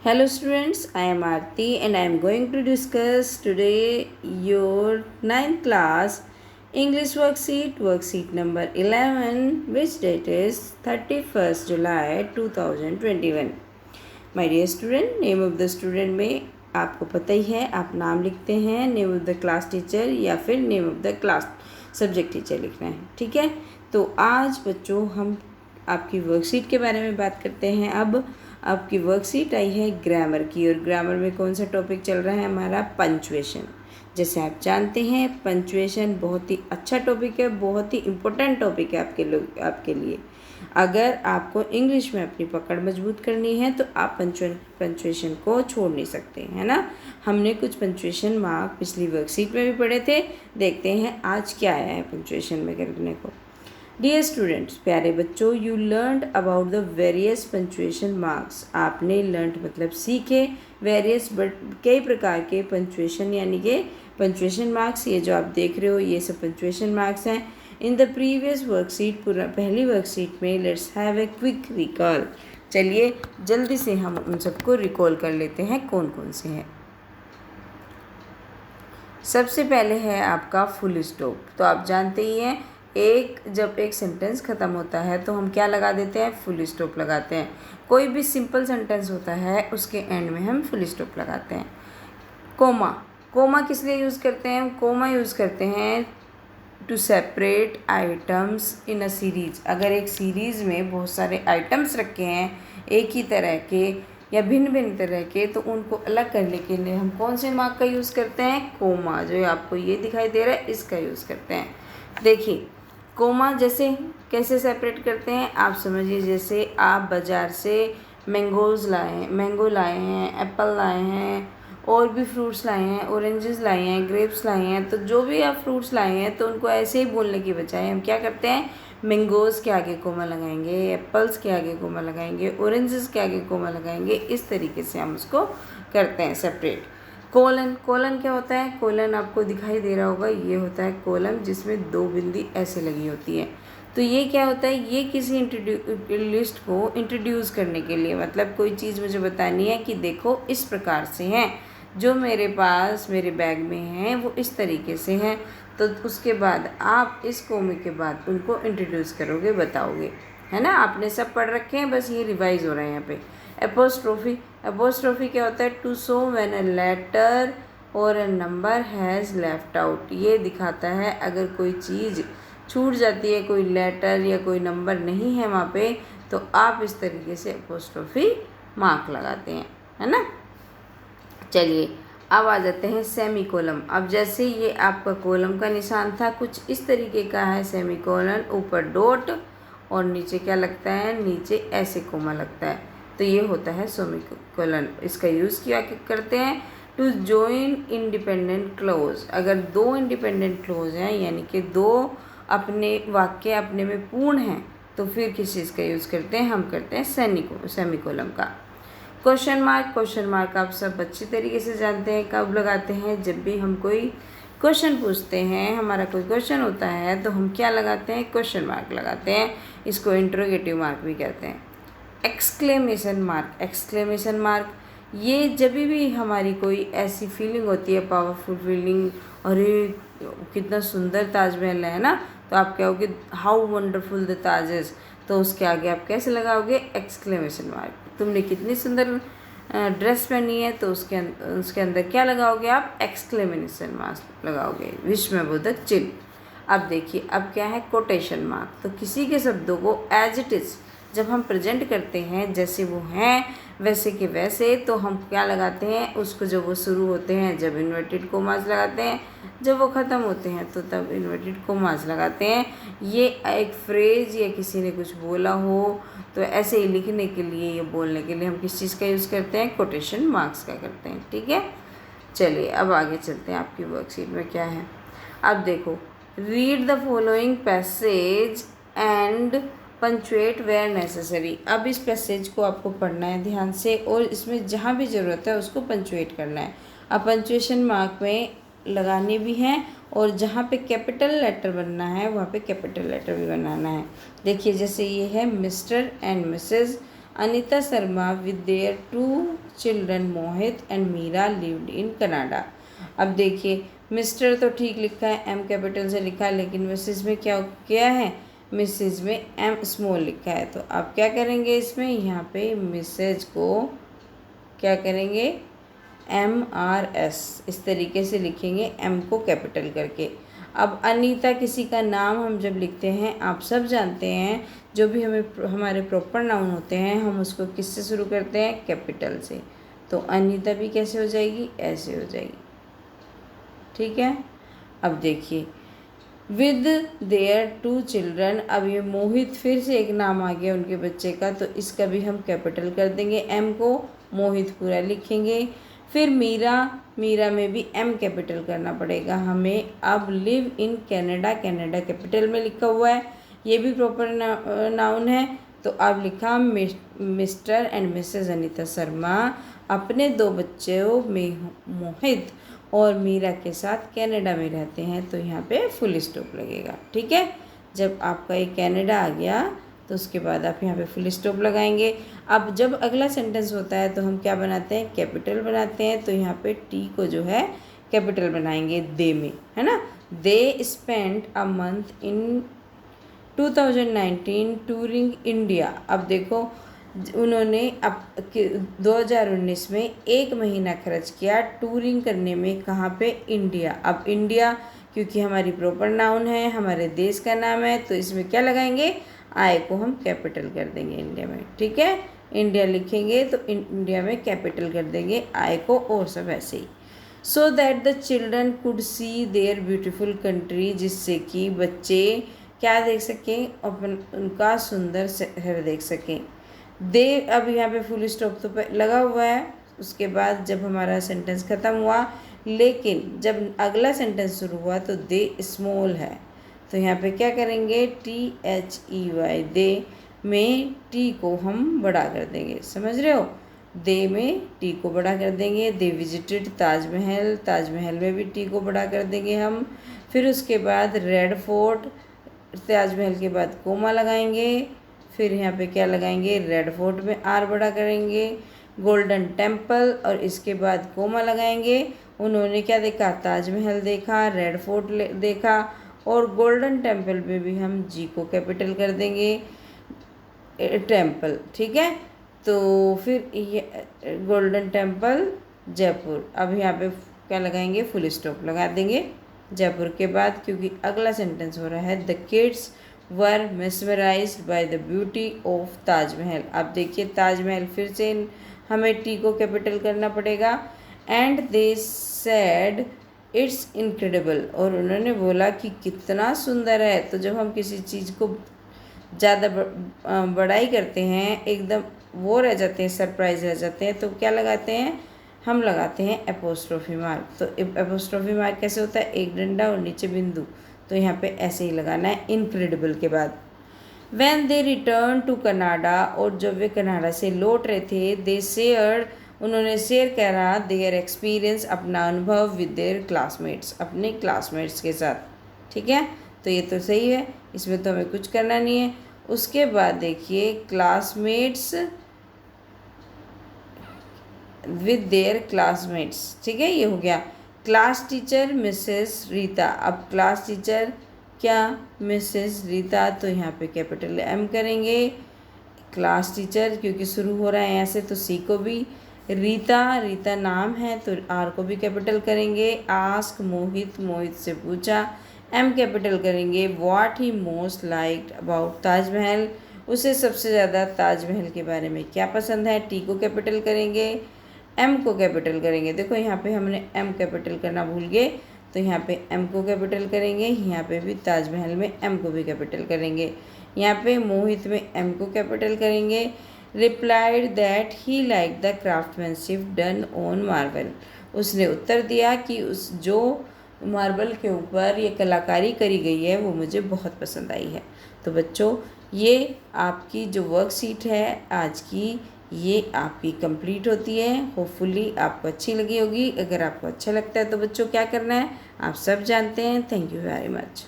Hello students, I am Aarti and I am going to discuss today your 9th class English worksheet number 11, which date is 31st July 2021. My dear student, name of the student में आपको पता ही है, आप नाम लिखते हैं, name of the class teacher या फिर name of the class subject teacher लिखना है, ठीक है। तो आज बच्चों हम आपकी वर्कशीट के बारे में बात करते हैं। अब आपकी वर्कशीट आई है ग्रामर की, और ग्रामर में कौन सा टॉपिक चल रहा है हमारा? पंचुएशन। जैसे आप जानते हैं पंचुएशन बहुत ही अच्छा टॉपिक है, बहुत ही इम्पोर्टेंट टॉपिक है आपके लिए। अगर आपको इंग्लिश में अपनी पकड़ मजबूत करनी है तो आप पंचुएशन को छोड़ नहीं सकते, है ना। हमने कुछ पंचुएशन मार्क पिछली वर्कशीट में भी पढ़े थे, देखते हैं आज क्या आया है पंचुएशन में करने को। डियर स्टूडेंट्स, प्यारे बच्चों, you learned about the various punctuation marks. आपने लर्नड मतलब सीखे, वेरियस कई प्रकार के पंचुएशन यानी कि पंचुएशन मार्क्स। ये जो आप देख रहे हो ये सब पंचुएशन मार्क्स हैं। इन द प्रीवियस वर्कशीट, पहली वर्कशीट में let's have a quick recall. चलिए जल्दी से हम उन सबको रिकॉल कर लेते हैं कौन कौन से हैं। सबसे पहले है आपका फुल स्टॉप। तो आप जानते ही हैं जब एक सेंटेंस ख़त्म होता है तो हम क्या लगा देते हैं? फुल स्टॉप लगाते हैं। कोई भी सिंपल सेंटेंस होता है उसके एंड में हम फुल स्टॉप लगाते हैं। कोमा किस लिए यूज़ करते हैं? कोमा यूज़ करते हैं to separate items in a series. अगर एक सीरीज़ में बहुत सारे आइटम्स रखे हैं एक ही तरह के या भिन्न भिन्न तरह के, तो उनको अलग करने के लिए हम कौन से मार्क का यूज़ करते हैं? कोमा। जो आपको ये दिखाई दे रहा है इसका यूज़ करते हैं। देखिए कोमा जैसे कैसे सेपरेट करते हैं आप समझिए। जैसे आप बाज़ार से मैंगो लाए हैं, एप्पल लाए हैं, और भी फ्रूट्स लाए हैं, ऑरेंजेस लाए हैं, ग्रेप्स लाए हैं। तो जो भी आप फ्रूट्स लाए हैं तो उनको ऐसे ही बोलने की बजाय हम क्या करते हैं? मैंगोज़ के आगे कोमा लगाएंगे, एप्पल्स के आगे कोमा लगाएंगे, ऑरेंजेस के आगे कोमा लगाएंगे। इस तरीके से हम उसको करते हैं सेपरेट। कोलन क्या होता है? कोलन आपको दिखाई दे रहा होगा, ये होता है कोलम जिसमें दो बिंदी ऐसे लगी होती है। तो ये क्या होता है? ये किसी लिस्ट को इंट्रोड्यूस करने के लिए, मतलब कोई चीज़ मुझे बतानी है कि देखो इस प्रकार से हैं, जो मेरे पास मेरे बैग में हैं वो इस तरीके से हैं। तो उसके बाद आप इस कोमे के बाद उनको इंट्रोड्यूस करोगे, बताओगे, है ना। आपने सब पढ़ रखे हैं, बस ये रिवाइज हो रहा है यहाँ पे। एपोस्ट्रोफी क्या होता है? To show when a letter or a number has left out. ये दिखाता है अगर कोई चीज़ छूट जाती है, कोई लेटर या कोई नंबर नहीं है वहाँ पे, तो आप इस तरीके से एपोस्ट्रोफी मार्क लगाते हैं, है ना। चलिए अब आ जाते हैं सेमी कोलम। अब जैसे ये आपका कोलम का निशान था कुछ इस तरीके का है, सेमी कोलन, ऊपर डॉट और नीचे क्या लगता है? नीचे ऐसे कोमा लगता है, तो ये होता है सेमी कोलन। इसका यूज़ क्या करते हैं? To join independent clause. अगर दो इंडिपेंडेंट क्लोज हैं यानी कि दो अपने वाक्य अपने में पूर्ण हैं तो फिर किस चीज़ का यूज़ करते हैं? हम करते हैं सेमी कोलम का। क्वेश्चन मार्क आप सब अच्छी तरीके से जानते हैं कब लगाते हैं? जब भी हम कोई क्वेश्चन पूछते हैं, हमारा कोई क्वेश्चन होता है तो हम क्या लगाते हैं? क्वेश्चन मार्क लगाते हैं। इसको इंट्रोगेटिव मार्क भी कहते हैं। एक्सक्लेमेशन मार्क ये जब भी हमारी कोई ऐसी फीलिंग होती है, पावरफुल फीलिंग, अरे कितना सुंदर ताजमहल है ना, तो आप कहोगे how wonderful the Taj is, तो उसके आगे आप कैसे लगाओगे? Exclamation mark. तुमने कितनी सुंदर ड्रेस पहनी है तो उसके अंदर क्या लगाओगे आप? एक्सक्लेमेशन मार्क लगाओगे, विस्मयबोधक चिन्ह। अब देखिए अब क्या है? Quotation mark. तो किसी के शब्दों को एज इट इज़ जब हम प्रेजेंट करते हैं जैसे वो हैं वैसे के वैसे, तो हम क्या लगाते हैं? उसको जब वो शुरू होते हैं जब इन्वर्टेड कोमास लगाते हैं, जब वो ख़त्म होते हैं तो तब इन्वर्टेड कोमास लगाते हैं। ये एक फ्रेज या किसी ने कुछ बोला हो तो ऐसे ही लिखने के लिए या बोलने के लिए हम किस चीज़ का यूज़ करते हैं? कोटेशन मार्क्स का करते हैं, ठीक है। चलिए अब आगे चलते हैं। आपकी वर्कशीट में क्या है? अब देखो, read the following passage and punctuate where necessary. अब इस पैसेज को आपको पढ़ना है ध्यान से, और इसमें जहाँ भी ज़रूरत है उसको पंचुएट करना है। अब पंचुएशन मार्क में लगाने भी हैं, और जहाँ पे कैपिटल लेटर बनना है वहाँ पे कैपिटल लेटर भी बनाना है। देखिए जैसे ये है Mr and Mrs, Anita Sharma with their 2 children Mohit and Meera lived in Canada. अब देखिए, मिस्टर तो ठीक लिखा है, एम कैपिटल से लिखा है, लेकिन मिसेज में क्या है, मिसेज में एम स्मॉल लिखा है। तो आप क्या करेंगे, इसमें यहाँ पे मिसेज को क्या करेंगे, MRS इस तरीके से लिखेंगे, एम को कैपिटल करके। अब अनीता किसी का नाम हम जब लिखते हैं, आप सब जानते हैं, जो भी हमारे प्रॉपर नाउन होते हैं हम उसको किससे शुरू करते हैं, कैपिटल से। तो अनीता भी कैसे हो जाएगी, ऐसे हो जाएगी। ठीक है। अब देखिए, विद देयर 2 चिल्ड्रन, अब ये मोहित फिर से एक नाम आ गया उनके बच्चे का, तो इसका भी हम कैपिटल कर देंगे, एम को मोहित पूरा लिखेंगे। फिर मीरा में भी एम कैपिटल करना पड़ेगा हमें। अब live in Canada, Canada capital में लिखा हुआ है, ये भी प्रॉपर नाउन है। तो अब लिखा mister and Mrs Anita Sharma अपने 2 बच्चों में मोहित और मीरा के साथ कनाडा में रहते हैं। तो यहाँ पे फुल स्टॉप लगेगा। ठीक है। जब आपका ये कनाडा आ गया तो उसके बाद आप यहाँ पे फुल स्टॉप लगाएंगे। अब जब अगला सेंटेंस होता है तो हम क्या बनाते हैं, कैपिटल बनाते हैं। तो यहाँ पे टी को जो है कैपिटल बनाएंगे दे में, है ना। They spend a month in 2019 touring India. अब देखो, उन्होंने अब 2019 में 1 महीना खर्च किया टूरिंग करने में, कहाँ पे, इंडिया। अब इंडिया क्योंकि हमारी प्रॉपर नाउन है, हमारे देश का नाम है, तो इसमें क्या लगाएंगे, आई को हम कैपिटल कर देंगे इंडिया में। ठीक है। इंडिया लिखेंगे तो इंडिया में कैपिटल कर देंगे आई को, और सब ऐसे ही। So that the children could see their beautiful country, जिससे कि बच्चे क्या देख सकें, अपन उनका सुंदर शहर देख सकें। दे, अब यहाँ पे फुल स्टॉप तो लगा हुआ है, उसके बाद जब हमारा सेंटेंस ख़त्म हुआ, लेकिन जब अगला सेंटेंस शुरू हुआ तो दे स्मॉल है, तो यहाँ पे क्या करेंगे, THEY, दे में टी को हम बड़ा कर देंगे। समझ रहे हो, दे में टी को बड़ा कर देंगे। दे विजिटेड ताजमहल, ताजमहल में भी टी को बड़ा कर देंगे हम। फिर उसके बाद रेड फोर्ट, ताजमहल के बाद कोमा लगाएंगे। फिर यहाँ पे क्या लगाएंगे, रेड फोर्ट में आर बड़ा करेंगे। गोल्डन टेम्पल, और इसके बाद कोमा लगाएंगे। उन्होंने क्या देखा, ताजमहल देखा, रेड फोर्ट देखा, और गोल्डन टेम्पल में भी हम जी को कैपिटल कर देंगे, टेम्पल। ठीक है। तो फिर ये गोल्डन टेम्पल जयपुर, अब यहाँ पे क्या लगाएंगे, फुल स्टॉप लगा देंगे जयपुर के बाद, क्योंकि अगला सेंटेंस हो रहा है the kids were mesmerised by the beauty of Taj Mahal. अब देखिए, ताजमहल फिर से हमें टी को कैपिटल करना पड़ेगा। And they said it's incredible, और उन्होंने बोला कि कितना सुंदर है। तो जब हम किसी चीज़ को ज़्यादा बड़ाई करते हैं, एकदम वो रह जाते हैं, सरप्राइज रह जाते हैं, तो क्या लगाते हैं, हम लगाते हैं एपोस्ट्रोफी मार्क। तो एपोस्ट्रोफी मार्क कैसे होता है, एक डंडा और नीचे बिंदु, तो यहाँ पे ऐसे ही लगाना है इनक्रेडिबल के बाद। When they return to Canada, और जब वे कनाडा से लौट रहे थे, दे शेयर्ड, उन्होंने शेयर करा देयर एक्सपीरियंस, अपना अनुभव, विद देयर क्लासमेट्स, अपने क्लासमेट्स के साथ। ठीक है। तो ये तो सही है, इसमें तो हमें कुछ करना नहीं है। उसके बाद देखिए, क्लासमेट्स विद देयर क्लासमेट्स। ठीक है, ये हो गया। क्लास टीचर मिसेस रीता, अब क्लास टीचर क्या, मिसेस रीता, तो यहाँ पे कैपिटल एम करेंगे। क्लास टीचर क्योंकि शुरू हो रहा है यहाँ से, तो सी को भी, रीता नाम है तो आर को भी कैपिटल करेंगे। आस्क मोहित, मोहित से पूछा, एम कैपिटल करेंगे। What he most liked about Taj Mahal, उसे सबसे ज़्यादा ताजमहल के बारे में क्या पसंद है, टी को कैपिटल करेंगे, एम को कैपिटल करेंगे। देखो यहाँ पे हमने एम कैपिटल करना भूल गए, तो यहाँ पे एम को कैपिटल करेंगे। यहाँ पे भी ताजमहल में एम को भी कैपिटल करेंगे। यहाँ पे मोहित में एम को कैपिटल करेंगे। Replied that he like the craftsmanship done on marble, उसने उत्तर दिया कि उस जो मार्बल के ऊपर ये कलाकारी करी गई है वो मुझे बहुत पसंद आई है। तो बच्चों, ये आपकी जो वर्कशीट है आज की, ये आपकी कंप्लीट होती है। होपफुली आपको अच्छी लगी होगी। अगर आपको अच्छा लगता है तो बच्चों क्या करना है आप सब जानते हैं। Thank you very much.